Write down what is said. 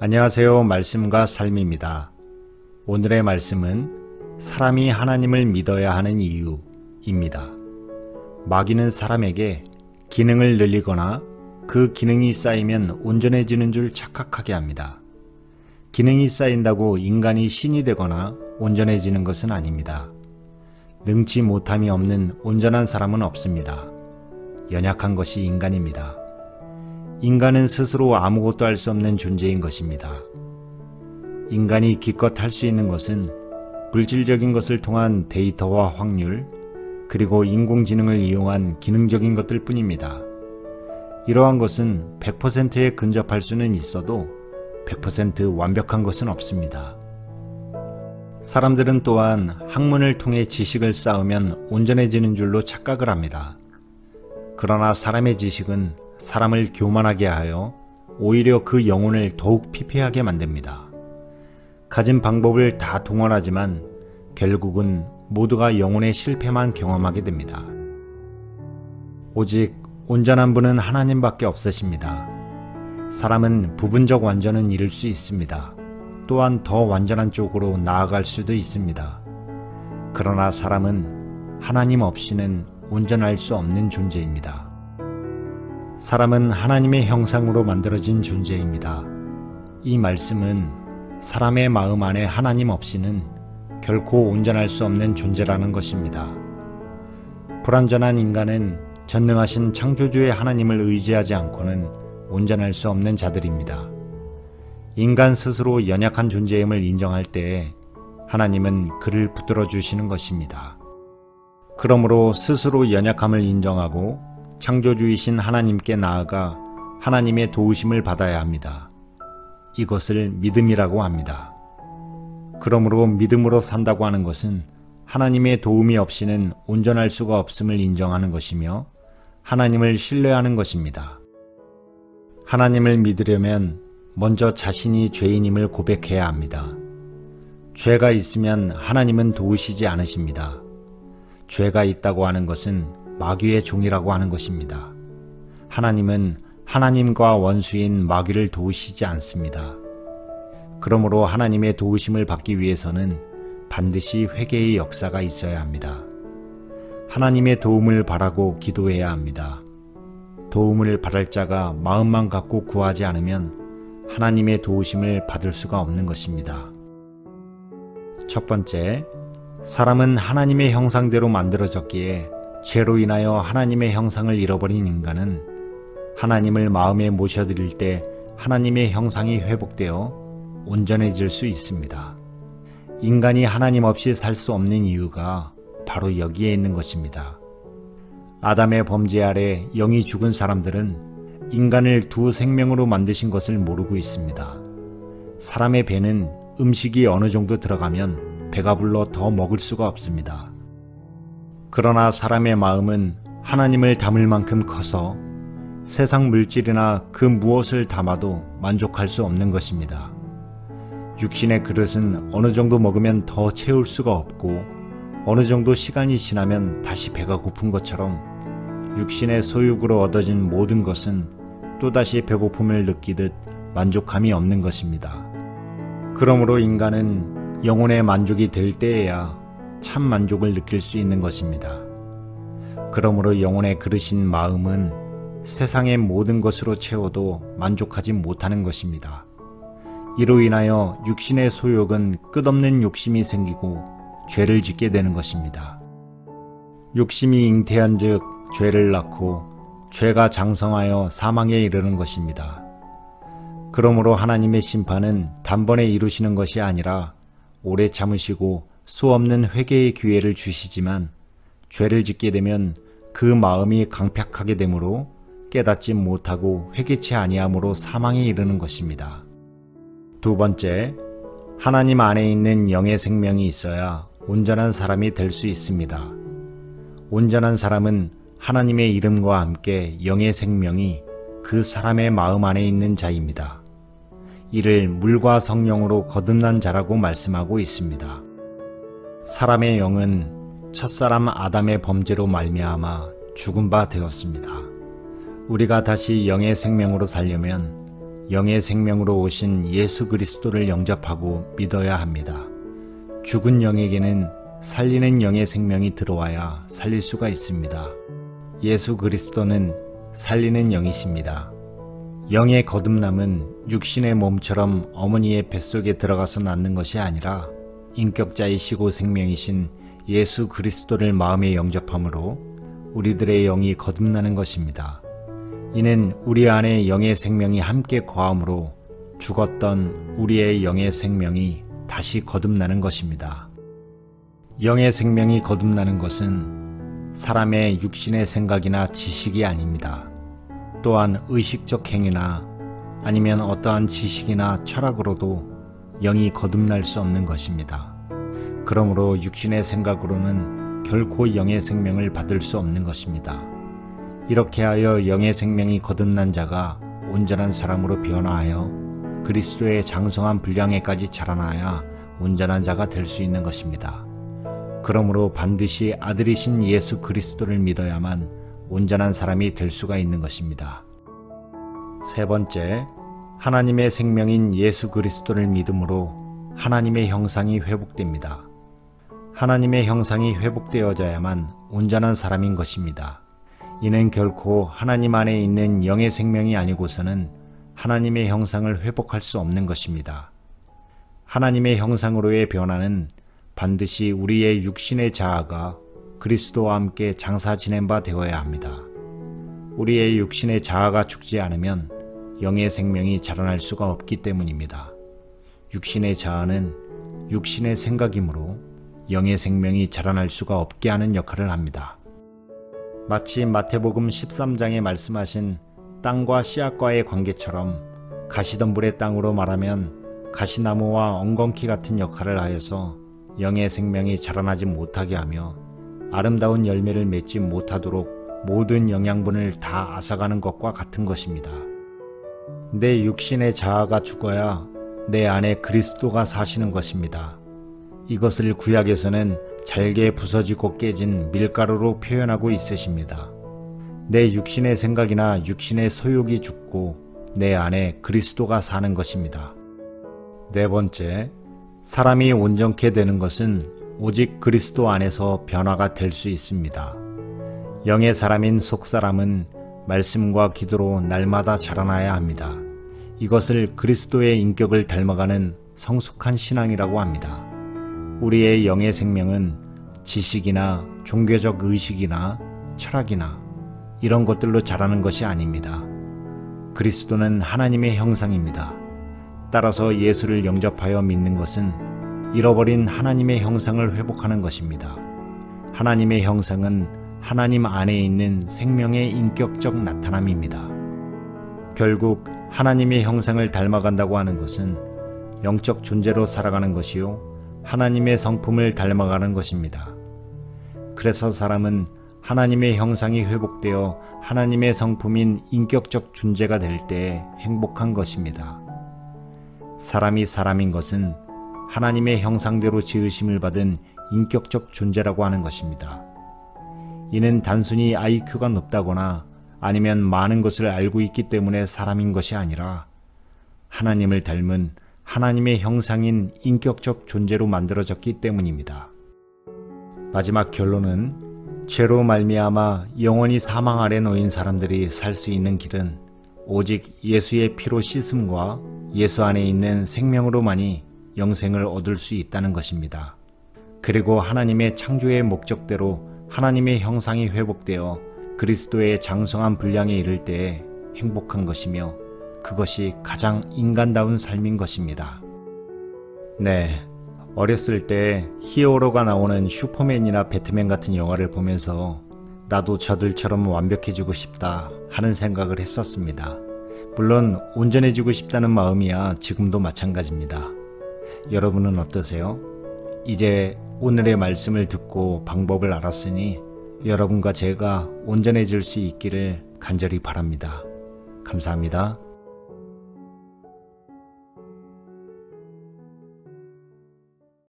안녕하세요. 말씀과 삶입니다. 오늘의 말씀은 사람이 하나님을 믿어야 하는 이유입니다. 마귀는 사람에게 기능을 늘리거나 그 기능이 쌓이면 온전해지는 줄 착각하게 합니다. 기능이 쌓인다고 인간이 신이 되거나 온전해지는 것은 아닙니다. 능치 못함이 없는 온전한 사람은 없습니다. 연약한 것이 인간입니다. 인간은 스스로 아무것도 할 수 없는 존재인 것입니다. 인간이 기껏 할 수 있는 것은 물질적인 것을 통한 데이터와 확률, 그리고 인공지능을 이용한 기능적인 것들 뿐입니다. 이러한 것은 100%에 근접할 수는 있어도 100% 완벽한 것은 없습니다. 사람들은 또한 학문을 통해 지식을 쌓으면 온전해지는 줄로 착각을 합니다. 그러나 사람의 지식은 사람을 교만하게 하여 오히려 그 영혼을 더욱 피폐하게 만듭니다. 가진 방법을 다 동원하지만 결국은 모두가 영혼의 실패만 경험하게 됩니다. 오직 온전한 분은 하나님밖에 없으십니다. 사람은 부분적 완전은 이룰 수 있습니다. 또한 더 완전한 쪽으로 나아갈 수도 있습니다. 그러나 사람은 하나님 없이는 온전할 수 없는 존재입니다. 사람은 하나님의 형상으로 만들어진 존재입니다. 이 말씀은 사람의 마음 안에 하나님 없이는 결코 온전할 수 없는 존재라는 것입니다. 불완전한 인간은 전능하신 창조주의 하나님을 의지하지 않고는 온전할 수 없는 자들입니다. 인간 스스로 연약한 존재임을 인정할 때에 하나님은 그를 붙들어 주시는 것입니다. 그러므로 스스로 연약함을 인정하고 창조주이신 하나님께 나아가 하나님의 도우심을 받아야 합니다. 이것을 믿음이라고 합니다. 그러므로 믿음으로 산다고 하는 것은 하나님의 도움이 없이는 온전할 수가 없음을 인정하는 것이며 하나님을 신뢰하는 것입니다. 하나님을 믿으려면 먼저 자신이 죄인임을 고백해야 합니다. 죄가 있으면 하나님은 도우시지 않으십니다. 죄가 있다고 하는 것은 마귀의 종이라고 하는 것입니다. 하나님은 하나님과 원수인 마귀를 도우시지 않습니다. 그러므로 하나님의 도우심을 받기 위해서는 반드시 회개의 역사가 있어야 합니다. 하나님의 도움을 바라고 기도해야 합니다. 도움을 받을 자가 마음만 갖고 구하지 않으면 하나님의 도우심을 받을 수가 없는 것입니다. 첫 번째, 사람은 하나님의 형상대로 만들어졌기에 죄로 인하여 하나님의 형상을 잃어버린 인간은 하나님을 마음에 모셔드릴 때 하나님의 형상이 회복되어 온전해질 수 있습니다. 인간이 하나님 없이 살 수 없는 이유가 바로 여기에 있는 것입니다. 아담의 범죄 아래 영이 죽은 사람들은 인간을 두 생명으로 만드신 것을 모르고 있습니다. 사람의 배는 음식이 어느 정도 들어가면 배가 불러 더 먹을 수가 없습니다. 그러나 사람의 마음은 하나님을 담을 만큼 커서 세상 물질이나 그 무엇을 담아도 만족할 수 없는 것입니다. 육신의 그릇은 어느 정도 먹으면 더 채울 수가 없고 어느 정도 시간이 지나면 다시 배가 고픈 것처럼 육신의 소욕으로 얻어진 모든 것은 또다시 배고픔을 느끼듯 만족함이 없는 것입니다. 그러므로 인간은 영혼의 만족이 될 때에야 참 만족을 느낄 수 있는 것입니다. 그러므로 영혼의 그릇인 마음은 세상의 모든 것으로 채워도 만족하지 못하는 것입니다. 이로 인하여 육신의 소욕은 끝없는 욕심이 생기고 죄를 짓게 되는 것입니다. 욕심이 잉태한 즉 죄를 낳고 죄가 장성하여 사망에 이르는 것입니다. 그러므로 하나님의 심판은 단번에 이루시는 것이 아니라 오래 참으시고 수없는 회개의 기회를 주시지만 죄를 짓게 되면 그 마음이 강팍하게 되므로 깨닫지 못하고 회개치 아니함으로 사망에 이르는 것입니다. 두 번째, 하나님 안에 있는 영의 생명이 있어야 온전한 사람이 될 수 있습니다. 온전한 사람은 하나님의 이름과 함께 영의 생명이 그 사람의 마음 안에 있는 자입니다. 이를 물과 성령으로 거듭난 자라고 말씀하고 있습니다. 사람의 영은 첫사람 아담의 범죄로 말미암아 죽은 바 되었습니다. 우리가 다시 영의 생명으로 살려면 영의 생명으로 오신 예수 그리스도를 영접하고 믿어야 합니다. 죽은 영에게는 살리는 영의 생명이 들어와야 살릴 수가 있습니다. 예수 그리스도는 살리는 영이십니다. 영의 거듭남은 육신의 몸처럼 어머니의 뱃속에 들어가서 낳는 것이 아니라 인격자이시고 생명이신 예수 그리스도를 마음에 영접함으로 우리들의 영이 거듭나는 것입니다. 이는 우리 안에 영의 생명이 함께 거함으로 죽었던 우리의 영의 생명이 다시 거듭나는 것입니다. 영의 생명이 거듭나는 것은 사람의 육신의 생각이나 지식이 아닙니다. 또한 의식적 행위나 아니면 어떠한 지식이나 철학으로도 영이 거듭날 수 없는 것입니다. 그러므로 육신의 생각으로는 결코 영의 생명을 받을 수 없는 것입니다. 이렇게 하여 영의 생명이 거듭난 자가 온전한 사람으로 변화하여 그리스도의 장성한 분량에까지 자라나야 온전한 자가 될 수 있는 것입니다. 그러므로 반드시 아들이신 예수 그리스도를 믿어야만 온전한 사람이 될 수가 있는 것입니다. 세 번째, 하나님의 생명인 예수 그리스도를 믿음으로 하나님의 형상이 회복됩니다. 하나님의 형상이 회복되어져야만 온전한 사람인 것입니다. 이는 결코 하나님 안에 있는 영의 생명이 아니고서는 하나님의 형상을 회복할 수 없는 것입니다. 하나님의 형상으로의 변화는 반드시 우리의 육신의 자아가 그리스도와 함께 장사 지낸 바 되어야 합니다. 우리의 육신의 자아가 죽지 않으면 영의 생명이 자라날 수가 없기 때문입니다. 육신의 자아는 육신의 생각이므로 영의 생명이 자라날 수가 없게 하는 역할을 합니다. 마치 마태복음 13장에 말씀하신 땅과 씨앗과의 관계처럼 가시덤불의 땅으로 말하면 가시나무와 엉겅퀴 같은 역할을 하여서 영의 생명이 자라나지 못하게 하며 아름다운 열매를 맺지 못하도록 모든 영양분을 다 앗아가는 것과 같은 것입니다. 내 육신의 자아가 죽어야 내 안에 그리스도가 사시는 것입니다. 이것을 구약에서는 잘게 부서지고 깨진 밀가루로 표현하고 있으십니다. 내 육신의 생각이나 육신의 소욕이 죽고 내 안에 그리스도가 사는 것입니다. 네 번째, 사람이 온전케 되는 것은 오직 그리스도 안에서 변화가 될 수 있습니다. 영의 사람인 속사람은 말씀과 기도로 날마다 자라나야 합니다. 이것을 그리스도의 인격을 닮아가는 성숙한 신앙이라고 합니다. 우리의 영의 생명은 지식이나 종교적 의식이나 철학이나 이런 것들로 자라는 것이 아닙니다. 그리스도는 하나님의 형상입니다. 따라서 예수를 영접하여 믿는 것은 잃어버린 하나님의 형상을 회복하는 것입니다. 하나님의 형상은 하나님 안에 있는 생명의 인격적 나타남입니다. 결국 하나님의 형상을 닮아간다고 하는 것은 영적 존재로 살아가는 것이요 하나님의 성품을 닮아가는 것입니다. 그래서 사람은 하나님의 형상이 회복되어 하나님의 성품인 인격적 존재가 될 때 행복한 것입니다. 사람이 사람인 것은 하나님의 형상대로 지으심을 받은 인격적 존재라고 하는 것입니다. 이는 단순히 IQ가 높다거나 아니면 많은 것을 알고 있기 때문에 사람인 것이 아니라 하나님을 닮은 하나님의 형상인 인격적 존재로 만들어졌기 때문입니다. 마지막 결론은 죄로 말미암아 영원히 사망 아래 놓인 사람들이 살 수 있는 길은 오직 예수의 피로 씻음과 예수 안에 있는 생명으로만이 영생을 얻을 수 있다는 것입니다. 그리고 하나님의 창조의 목적대로 하나님의 형상이 회복되어 그리스도의 장성한 분량에 이를 때에 행복한 것이며 그것이 가장 인간다운 삶인 것입니다. 네, 어렸을 때 히어로가 나오는 슈퍼맨이나 배트맨 같은 영화를 보면서 나도 저들처럼 완벽해지고 싶다 하는 생각을 했었습니다. 물론 온전해지고 싶다는 마음이야 지금도 마찬가지입니다. 여러분은 어떠세요? 이제 오늘의 말씀을 듣고 방법을 알았으니 여러분과 제가 온전해질 수 있기를 간절히 바랍니다. 감사합니다.